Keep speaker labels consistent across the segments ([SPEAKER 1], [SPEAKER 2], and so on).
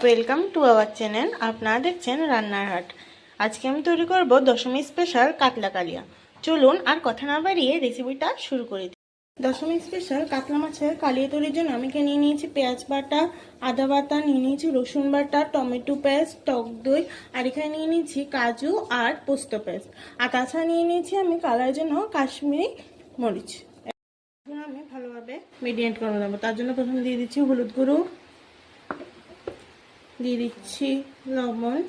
[SPEAKER 1] Welcome to our channel. আপনারা দেখছেন রান্নার হাট। আজকে আমি তৈরি করব দশমী স্পেশাল কাতলা কালিয়া। চলুন আর কথা না বাড়িয়ে রেসিপিটা শুরু করে দিই। দশমী স্পেশাল কাতলা মাছের কালিয়া তৈরির জন্য আমি নিয়ে নিয়েছি পেঁয়াজ বাটা, আদা বাটা, নিয়ে নিয়েছি রসুন বাটা, টমেটো পেস্ট, টক দই, আর এখানে নিয়ে নিয়েছি কাজু আর পোস্ত পেস্ট, আর তাছাড়া নিয়ে নিয়েছি আমি কালারের জন্য কাশ্মীরি মরিচ। এখন আমি ভালোভাবে মেরিনেট করে নেবো। তার জন্য প্রথমে দিয়ে দিচ্ছি হলুদ গুঁড়ো, দিয়ে দিচ্ছি লবণ,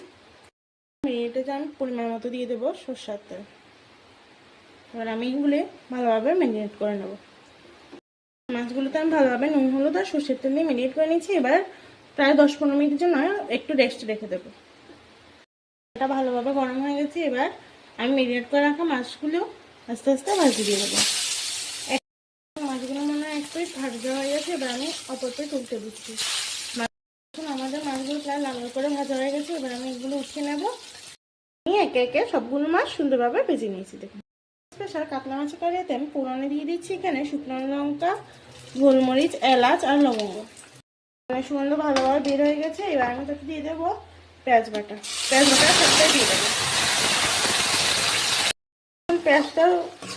[SPEAKER 1] মেরিনেটে আমি পরিমাণ মতো দিয়ে দেবো সরষের তেল। এবার আমি এগুলো ভালোভাবে মেরিনেট করে নেব। মাছগুলোতে আমি ভালোভাবে নুন হলুদ আর সরষের তেল দিয়ে মেরিনেট করে নিয়েছি। এবার প্রায় 10-15 মিনিটের জন্য একটু রেস্ট রেখে দেবো। এটা ভালোভাবে গরম হয়ে গেছে। এবার আমি মেরিনেট করে রাখা মাছগুলো আস্তে আস্তে ভাজি দিয়ে দেবো। মাছগুলো মনে হয় একটু ভাজা হয়ে গেছে। এবার আমি অপরটা তুলতে দিচ্ছি। আমাদের মাছগুলো প্রায় লাল করে ভাজা হয়ে গেছে। এবার আমি এগুলো উঠিয়ে নেব। আমি একে একে সবগুলো মাছ সুন্দরভাবে ভেজে নিয়েছি। দেখুন, স্পেশাল কাতলা মাছের কালিয়াতে আমি ফোড়নে দিয়ে দিচ্ছি এখানে শুকনো লঙ্কা, গোলমরিচ, এলাচ আর লবঙ্গ। সুগন্ধ ভালোভাবে বের হয়ে গেছে। এবার আমি তাতে দিয়ে দেবো পেঁয়াজ বাটা। সবটাই দিয়ে দেবো। পেঁয়াজটা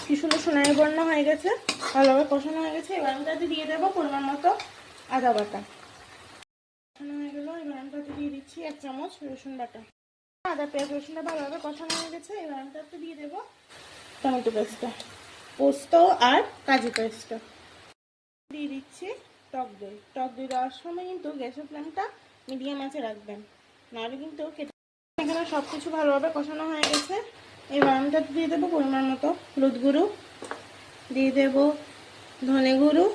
[SPEAKER 1] কি সুন্দর সোনালি বর্ণ হয়ে গেছে, ভালোভাবে কষানো হয়ে গেছে। এবার আমি তাতে দিয়ে দেবো পরিমাণ মতো আদা বাটা। হয়ে গেল। এবার আমি তাতে দিয়ে দিচ্ছি 1 চামচ রসুন বাটা। আদা পেঁয়াজ রসুনটা ভালোভাবে কষানো হয়ে গেছে। এবার আমি তাতে দিয়ে দেবো টমেটো পেস্টটা, পোস্ত আর কাজু পেস্টটা। দিয়ে দিচ্ছি টক দই। টক দই দেওয়ার সময় কিন্তু গ্যাসের ফ্লেমটা মিডিয়াম আঁচে রাখবেন, নাহলে কিন্তু এখানে সব কিছু ভালোভাবে কষানো হয়ে গেছে। এবার আমি তাতে দিয়ে দেবো পরিমাণ মতো হলুদ গুঁড়ো, দিয়ে দেবো ধনে গুঁড়ো,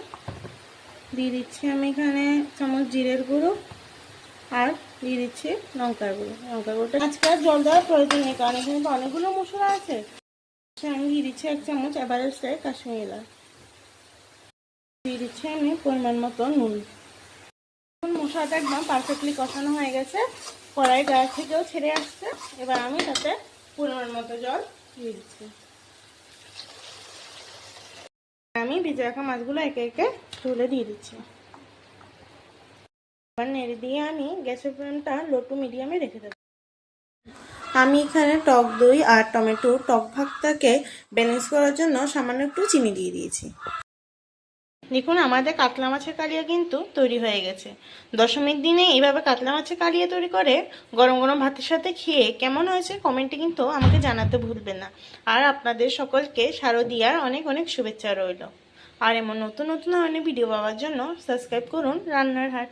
[SPEAKER 1] দিয়ে দিচ্ছি আমি এখানে চামচ জিরের গুঁড়ো, আর দিয়ে দিচ্ছি লঙ্কার গুঁড়ো। লঙ্কার গুঁড়োটা আজকে আর জল দেওয়ার প্রয়োজন নেই, কারণ এখানে তো অনেকগুলো মশলা আছে। আমি দিয়ে দিচ্ছি 1 চামচ এভারেস্ট কাশ্মীরি লাল, দিয়ে দিচ্ছি আমি পরিমাণ মতো নুন। মশলাটা একদম পারফেক্টলি কষানো হয়ে গেছে, কড়াই গায়ে থেকেও ছেড়ে আসছে। এবার আমি তাতে পরিমাণ মতো জল দিয়ে দিচ্ছি। আমি ভিজে রাখা মাছগুলো একে একে তুলে দিয়ে দিচ্ছি। এবার নেড়ে দিয়ে আমি গ্যাসের ফ্লেমটা লো টু মিডিয়ামে রেখে দেবো। আমি এখানে টক দই আর টমেটো টক ভাগটাকে ব্যালেন্স করার জন্য সামান্য একটু চিনি দিয়ে দিয়েছি। দেখুন, আমাদের কাতলা মাছের কালিয়া কিন্তু তৈরি হয়ে গেছে। দশমীর দিনে এইভাবে কাতলা মাছের কালিয়া তৈরি করে গরম গরম ভাতের সাথে খেয়ে কেমন হয়েছে কমেন্টে কিন্তু আমাকে জানাতে ভুলবেন না। আর আপনাদের সকলকে শারদিয়ার অনেক অনেক শুভেচ্ছা রইল। আর এমন নতুন নতুন ধরনের ভিডিও পাওয়ার জন্য সাবস্ক্রাইব করুন রান্নার হাট।